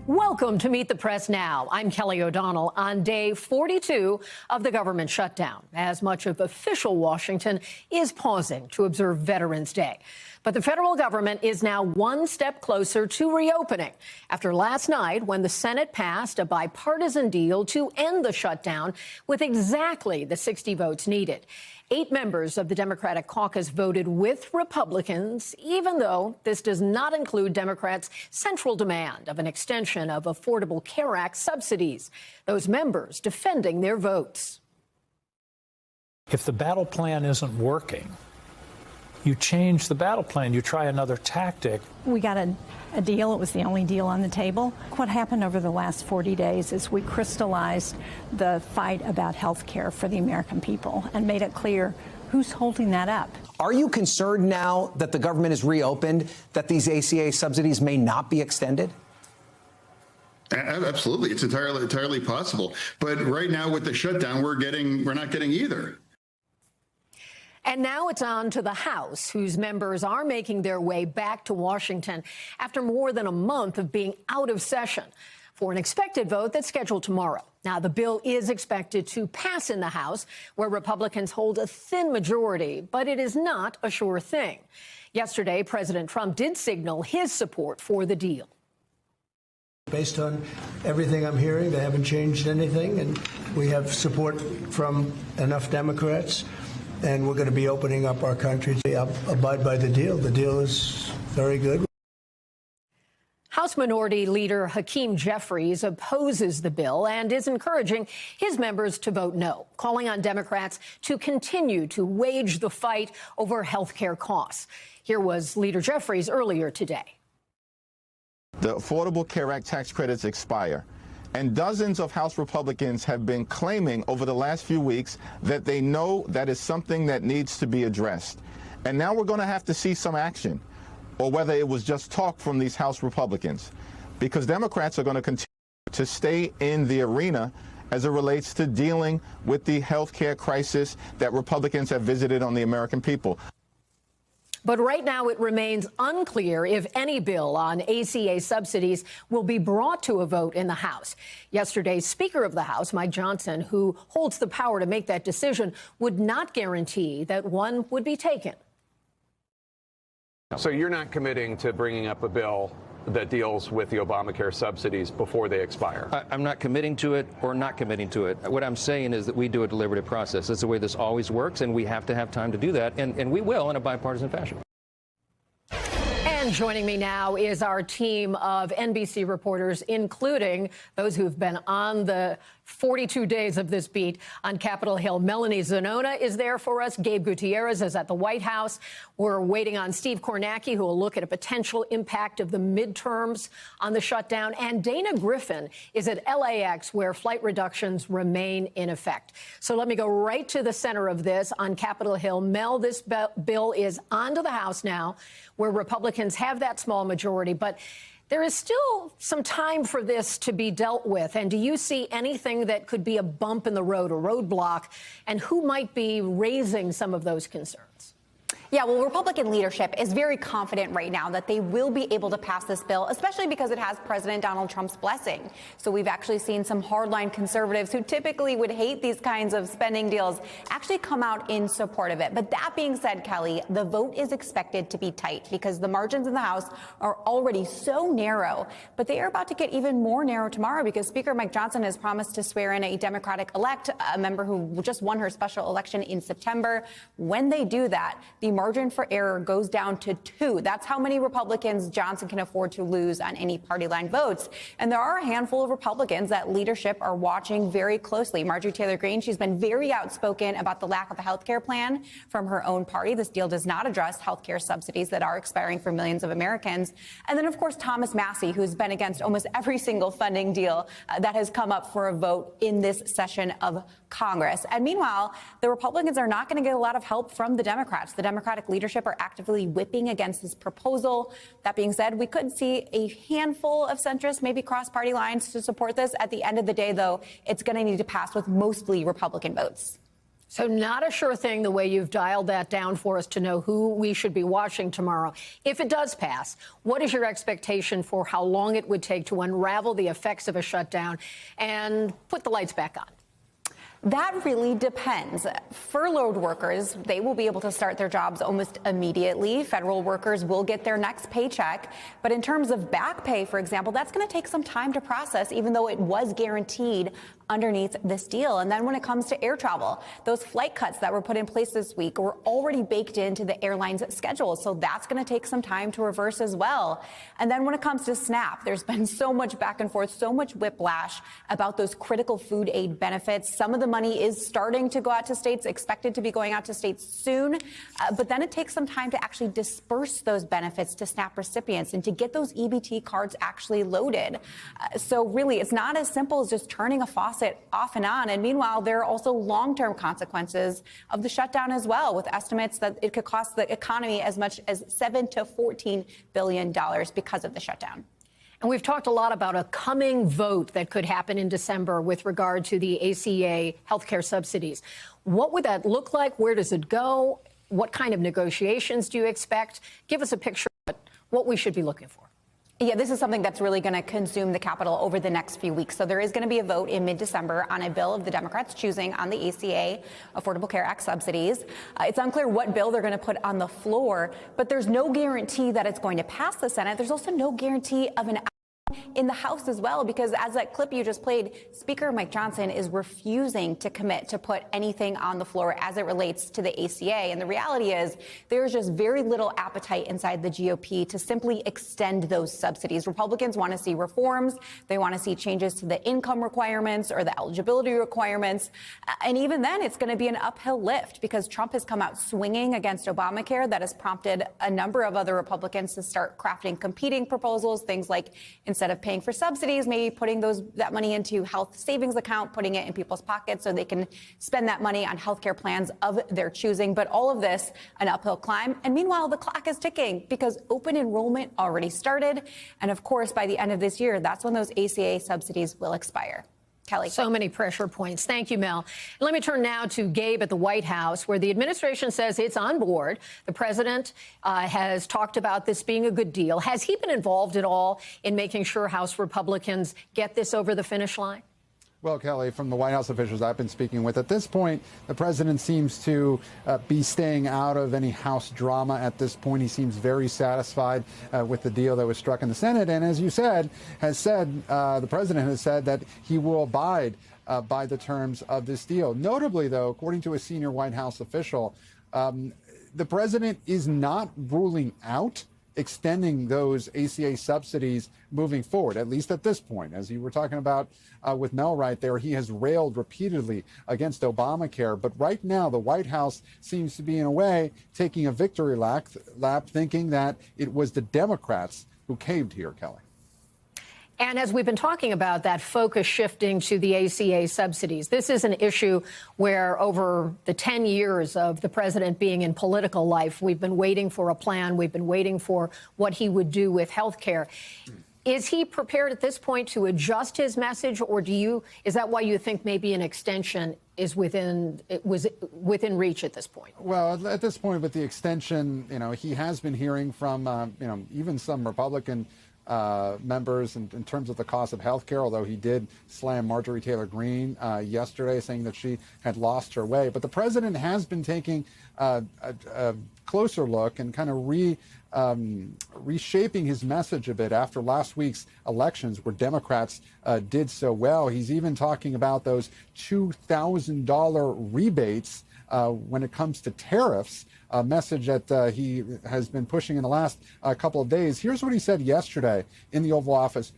Welcome to Meet the Press Now. I'm Kelly O'Donnell on day 42 of the government shutdown, as much of official Washington is pausing to observe Veterans Day. But the federal government is now one step closer to reopening after last night when the Senate passed a bipartisan deal to end the shutdown with exactly the 60 votes needed. 8 members of the Democratic caucus voted with Republicans, even though this does not include Democrats' central demand of an extension of Affordable Care Act subsidies. Those members defending their votes. If the battle plan isn't working, you change the battle plan. You try another tactic. We got a deal. It was the only deal on the table. What happened over the last 40 days is we crystallized the fight about health care for the American people and made it clear who's holding that up. Are you concerned now that the government is reopened that these ACA subsidies may not be extended? Absolutely. It's entirely possible. But right now with the shutdown, we're not getting either. And now it's on to the House, whose members are making their way back to Washington after more than a month of being out of session for an expected vote that's scheduled tomorrow. Now, the bill is expected to pass in the House, where Republicans hold a thin majority, but it is not a sure thing. Yesterday, President Trump did signal his support for the deal. Based on everything I'm hearing, they haven't changed anything, and we have support from enough Democrats. And we're going to be opening up our country to abide by the deal. The deal is very good. House Minority Leader Hakeem Jeffries opposes the bill and is encouraging his members to vote no, calling on Democrats to continue to wage the fight over health care costs. Here was Leader Jeffries earlier today. The Affordable Care Act tax credits expire. And dozens of House Republicans have been claiming over the last few weeks that they know that is something that needs to be addressed. And now we're going to have to see some action, or whether it was just talk from these House Republicans, because Democrats are going to continue to stay in the arena as it relates to dealing with the health care crisis that Republicans have visited on the American people. But right now, it remains unclear if any bill on ACA subsidies will be brought to a vote in the House. Yesterday, Speaker of the House, Mike Johnson, who holds the power to make that decision, would not guarantee that one would be taken. So you're not committing to bringing up a bill that deals with the Obamacare subsidies before they expire? I'm not committing to it or not committing to it. What I'm saying is that we do a deliberative process. That's the way this always works, and we have to have time to do that, and we will in a bipartisan fashion. And joining me now is our team of NBC reporters, including those who've been on the 42 days of this beat on Capitol Hill. Melanie Zanona is there for us. Gabe Gutierrez is at the White House. We're waiting on Steve Kornacki, who will look at a potential impact of the midterms on the shutdown. And Dana Griffin is at LAX, where flight reductions remain in effect. So let me go right to the center of this on Capitol Hill. Mel, this bill is onto the House now, where Republicans have that small majority. But there is still some time for this to be dealt with. And do you see anything that could be a bump in the road, a roadblock, and who might be raising some of those concerns? Yeah, well, Republican leadership is very confident right now that they will be able to pass this bill, especially because it has President Donald Trump's blessing. So we've actually seen some hardline conservatives who typically would hate these kinds of spending deals actually come out in support of it. But that being said, Kelly, the vote is expected to be tight because the margins in the House are already so narrow. But they are about to get even more narrow tomorrow because Speaker Mike Johnson has promised to swear in a Democratic-elect, a member who just won her special election in September. When they do that, the margin for error goes down to 2. That's how many Republicans Johnson can afford to lose on any party line votes. And there are a handful of Republicans that leadership are watching very closely. Marjorie Taylor Greene, she's been very outspoken about the lack of a health care plan from her own party. This deal does not address health care subsidies that are expiring for millions of Americans. And then, of course, Thomas Massie, who's been against almost every single funding deal that has come up for a vote in this session of Congress. And meanwhile, the Republicans are not going to get a lot of help from the Democrats. The Democratic leadership are actively whipping against this proposal. That being said, we could see a handful of centrists, maybe cross party lines, to support this. At the end of the day, though, it's going to need to pass with mostly Republican votes. So not a sure thing the way you've dialed that down for us to know who we should be watching tomorrow. If it does pass, what is your expectation for how long it would take to unravel the effects of a shutdown and put the lights back on? That really depends. Furloughed workers, they will be able to start their jobs almost immediately. Federal workers will get their next paycheck. But in terms of back pay, for example, that's going to take some time to process, even though it was guaranteed underneath this deal. And then when it comes to air travel, those flight cuts that were put in place this week were already baked into the airline's schedule. So that's going to take some time to reverse as well. And then when it comes to SNAP, there's been so much back and forth, so much whiplash about those critical food aid benefits. Some of the money is starting to go out to states, expected to be going out to states soon. But then it takes some time to actually disperse those benefits to SNAP recipients and to get those EBT cards actually loaded. So really, it's not as simple as just turning a faucet off and on. And meanwhile, there are also long-term consequences of the shutdown as well, with estimates that it could cost the economy as much as $7 to $14 billion because of the shutdown. And we've talked a lot about a coming vote that could happen in December with regard to the ACA healthcare subsidies. What would that look like? Where does it go? What kind of negotiations do you expect? Give us a picture of what we should be looking for. Yeah, this is something that's really going to consume the Capitol over the next few weeks. So there is going to be a vote in mid-December on a bill of the Democrats choosing on the ACA, Affordable Care Act subsidies. It's unclear what bill they're going to put on the floor, but there's no guarantee that it's going to pass the Senate. There's also no guarantee of an in the House as well, because as that clip you just played, Speaker Mike Johnson is refusing to commit to put anything on the floor as it relates to the ACA. And the reality is there's just very little appetite inside the GOP to simply extend those subsidies. Republicans want to see reforms. They want to see changes to the income requirements or the eligibility requirements. And even then, it's going to be an uphill lift because Trump has come out swinging against Obamacare. That has prompted a number of other Republicans to start crafting competing proposals, things like instead of paying for subsidies, maybe putting that money into health savings account, putting it in people's pockets so they can spend that money on health care plans of their choosing. But all of this, an uphill climb. And meanwhile, the clock is ticking because open enrollment already started. And of course, by the end of this year, that's when those ACA subsidies will expire. Kelly. So many pressure points. Thank you, Mel. Let me turn now to Gabe at the White House, where the administration says it's on board. The president has talked about this being a good deal. Has he been involved at all in making sure House Republicans get this over the finish line? Well, Kelly, from the White House officials I've been speaking with, at this point, the president seems to be staying out of any House drama at this point. He seems very satisfied with the deal that was struck in the Senate. And as you said, the president has said that he will abide by the terms of this deal. Notably, though, according to a senior White House official, the president is not ruling out extending those ACA subsidies moving forward, at least at this point. As you were talking about with Mel right there, he has railed repeatedly against Obamacare. But right now, the White House seems to be, in a way, taking a victory lap, thinking that it was the Democrats who caved here, Kelly. And as we've been talking about, that focus shifting to the ACA subsidies, this is an issue where over the 10 years of the president being in political life, we've been waiting for a plan. We've been waiting for what he would do with health care. Is he prepared at this point to adjust his message, or is that why you think maybe an extension is within reach at this point? Well, at this point with the extension, he has been hearing from, even some Republican members in terms of the cost of health care, although he did slam Marjorie Taylor Greene yesterday, saying that she had lost her way. But the president has been taking a closer look and kind of reshaping his message a bit after last week's elections where Democrats did so well. He's even talking about those $2,000 rebates when it comes to tariffs, a message that he has been pushing in the last couple of days. Here's what he said yesterday in the Oval Office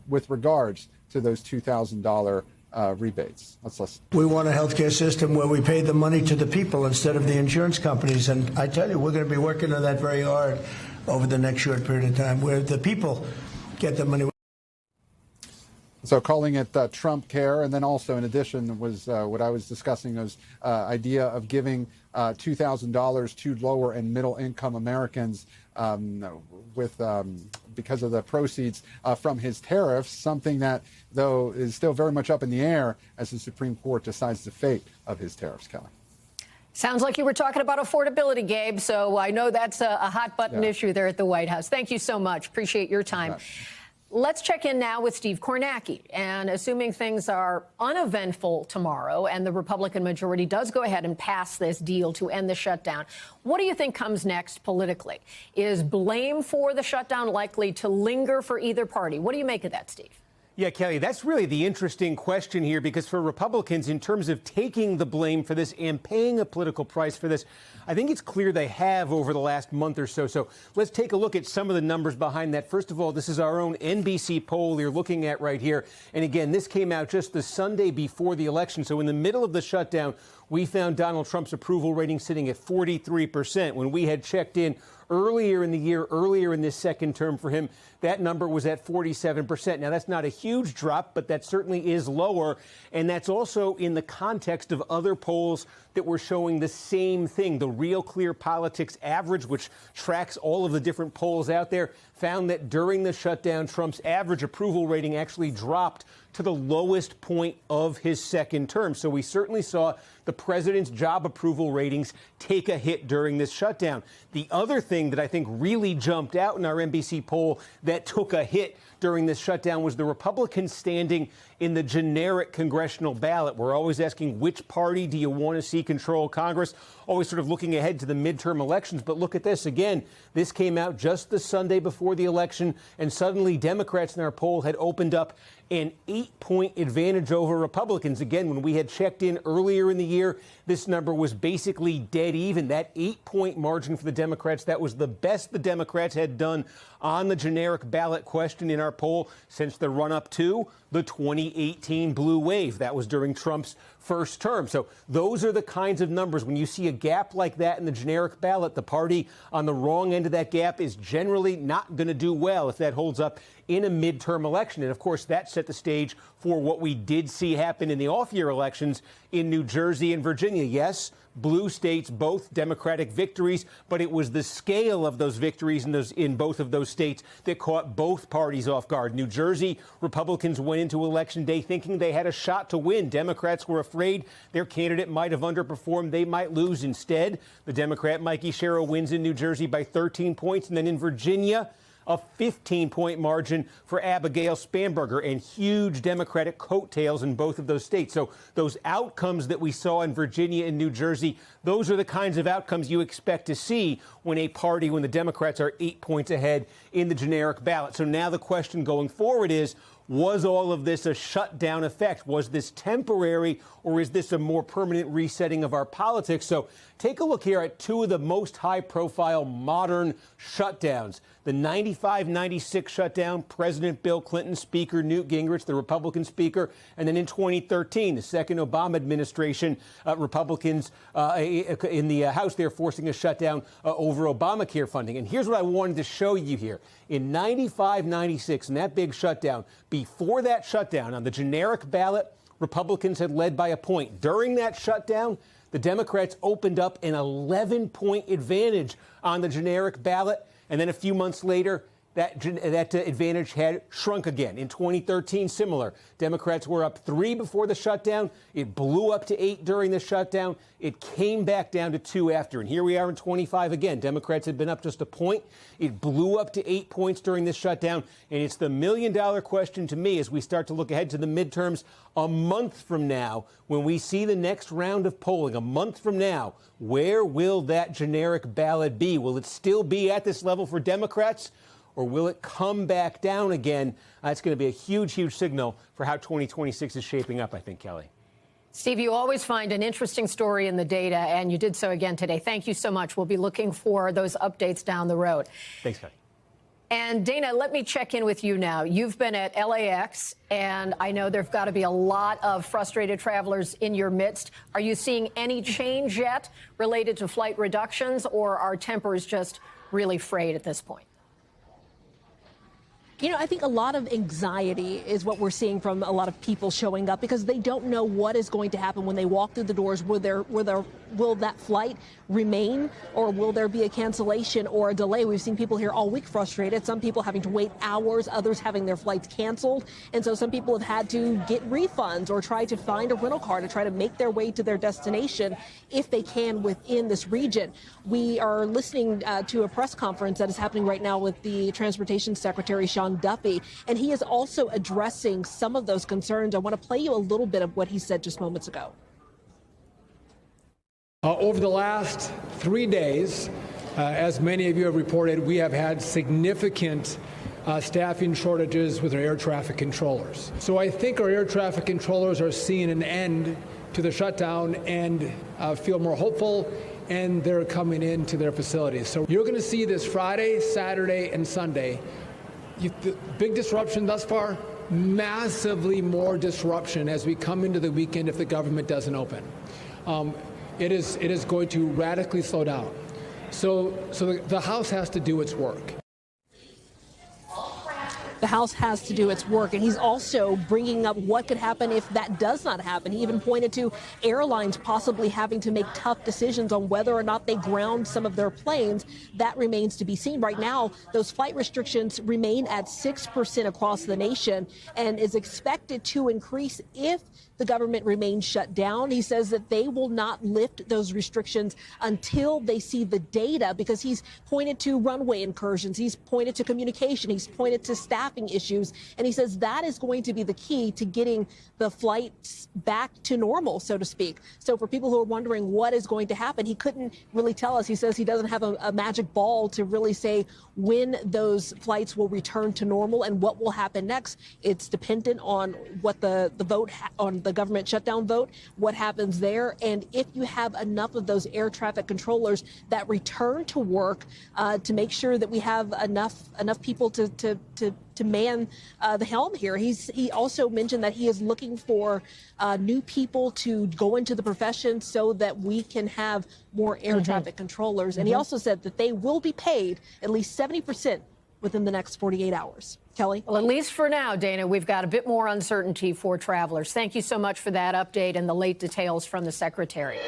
with regards to those $2,000 rebates. Let's listen. We want a healthcare system where we pay the money to the people instead of the insurance companies. And I tell you, we're going to be working on that very hard over the next short period of time, where the people get the money. So calling it Trump Care, and then also in addition was what I was discussing, was idea of giving $2,000 to lower and middle income Americans because of the proceeds from his tariffs, something that, though, is still very much up in the air as the Supreme Court decides the fate of his tariffs, Kelly. Sounds like you were talking about affordability, Gabe. So I know that's a hot button issue there at the White House. Thank you so much. Appreciate your time. Let's check in now with Steve Kornacki. And assuming things are uneventful tomorrow and the Republican majority does go ahead and pass this deal to end the shutdown, what do you think comes next politically? Is blame for the shutdown likely to linger for either party? What do you make of that, Steve? Yeah, Kelly, that's really the interesting question here, because for Republicans, in terms of taking the blame for this and paying a political price for this, I think it's clear they have over the last month or so. So let's take a look at some of the numbers behind that. First of all, this is our own NBC poll you're looking at right here. And again, this came out just the Sunday before the election. So in the middle of the shutdown, we found Donald Trump's approval rating sitting at 43%. When we had checked in earlier in the year, earlier in this second term for him, that number was at 47%. Now, that's not a huge drop, but that certainly is lower. And that's also in the context of other polls that were showing the same thing. The Real Clear Politics average, which tracks all of the different polls out there, found that during the shutdown, Trump's average approval rating actually dropped to the lowest point of his second term. So we certainly saw the president's job approval ratings take a hit during this shutdown. The other thing that I think really jumped out in our NBC poll that took a hit during this shutdown was the Republican standing in the generic congressional ballot. We're always asking, which party do you want to see control Congress? Always sort of looking ahead to the midterm elections. But look at this again. This came out just the Sunday before the election, and suddenly Democrats in our poll had opened up an 8-point advantage over Republicans. Again, when we had checked in earlier in the year, this number was basically dead even. That 8-point margin for the Democrats, that was the best the Democrats had done on the generic ballot question in our poll since the run-up to the 2018 blue wave. That was during Trump's first term. So those are the kinds of numbers. When you see a gap like that in the generic ballot, the party on the wrong end of that gap is generally not going to do well if that holds up in a midterm election. And of course, that set the stage for what we did see happen in the off-year elections in New Jersey and Virginia. Yes, blue states, both Democratic victories, but it was the scale of those victories in both of those states that caught both parties off guard. New Jersey, Republicans went into Election Day thinking they had a shot to win. Democrats were afraid their candidate might have underperformed. They might lose. Instead, the Democrat Mikey Sherrill wins in New Jersey by 13 points. And then in Virginia, a 15-point margin for Abigail Spanberger, and huge Democratic coattails in both of those states. So those outcomes that we saw in Virginia and New Jersey, those are the kinds of outcomes you expect to see when the Democrats are 8 points ahead in the generic ballot. So now the question going forward is, was all of this a shutdown effect? Was this temporary, or is this a more permanent resetting of our politics? So take a look here at two of the most high-profile modern shutdowns. The 95-96 shutdown, President Bill Clinton, Speaker Newt Gingrich, the Republican Speaker, and then in 2013, the second Obama administration, Republicans in the House, they're forcing a shutdown over Obamacare funding. And here's what I wanted to show you here. In 95-96, in that big shutdown, before that shutdown on the generic ballot, Republicans had led by a point. During that shutdown, the Democrats opened up an 11-point advantage on the generic ballot. And then a few months later, that advantage had shrunk again. In 2013, similar. Democrats were up 3 before the shutdown. It blew up to 8 during the shutdown. It came back down to 2 after. And here we are in 25 again. Democrats had been up just a point. It blew up to 8 points during this shutdown. And it's the million-dollar question to me as we start to look ahead to the midterms a month from now, when we see the next round of polling, a month from now, where will that generic ballot be? Will it still be at this level for Democrats? Or will it come back down again? It's going to be a huge, huge signal for how 2026 is shaping up, I think, Kelly. Steve, you always find an interesting story in the data, and you did so again today. Thank you so much. We'll be looking for those updates down the road. Thanks, Kelly. And Dana, let me check in with you now. You've been at LAX, and I know there've got to be a lot of frustrated travelers in your midst. Are you seeing any change yet related to flight reductions, or are tempers just really frayed at this point? You know, I think a lot of anxiety is what we're seeing from a lot of people showing up because they don't know what is going to happen when they walk through the doors. Will that flight remain, or will there be a cancellation or a delay? We've seen people here all week frustrated, some people having to wait hours, others having their flights canceled. And so some people have had to get refunds or try to find a rental car to try to make their way to their destination if they can within this region. We are listening to a press conference that is happening right now with the Transportation Secretary, Sean Duffy, and he is also addressing some of those concerns. I want to play you a little bit of what he said just moments ago. Over the last 3 days, as many of you have reported, we have had significant staffing shortages with our air traffic controllers. So I think our air traffic controllers are seeing an end to the shutdown and feel more hopeful, and they're coming into their facilities. So you're going to see this Friday, Saturday, and Sunday. The big disruption thus far, massively more disruption as we come into the weekend if the government doesn't open. It is going to radically slow down. So the House has to do its work. The House has to do its work, and he's also bringing up what could happen if that does not happen. He even pointed to airlines possibly having to make tough decisions on whether or not they ground some of their planes. That remains to be seen. Right now, those flight restrictions remain at 6% across the nation and is expected to increase if the government remains shut down. He says that they will not lift those restrictions until they see the data, because he's pointed to runway incursions, he's pointed to communication, he's pointed to staffing issues, and he says that is going to be the key to getting the flights back to normal, so to speak. So for people who are wondering what is going to happen, he couldn't really tell us. He says he doesn't have a magic ball to really say when those flights will return to normal and what will happen next. It's dependent on what the vote on the government shutdown vote, what happens there, and if you have enough of those air traffic controllers that return to work to make sure that we have enough people to man the helm here. He also mentioned that he is looking for new people to go into the profession so that we can have more air traffic controllers. And he also said that they will be paid at least 70% within the next 48 hours. Kelly? Well, at least for now, Dana, we've got a bit more uncertainty for travelers. Thank you so much for that update and the late details from the Secretary.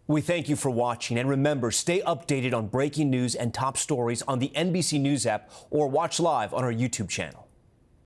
We thank you for watching, and remember, stay updated on breaking news and top stories on the NBC News app or watch live on our YouTube channel.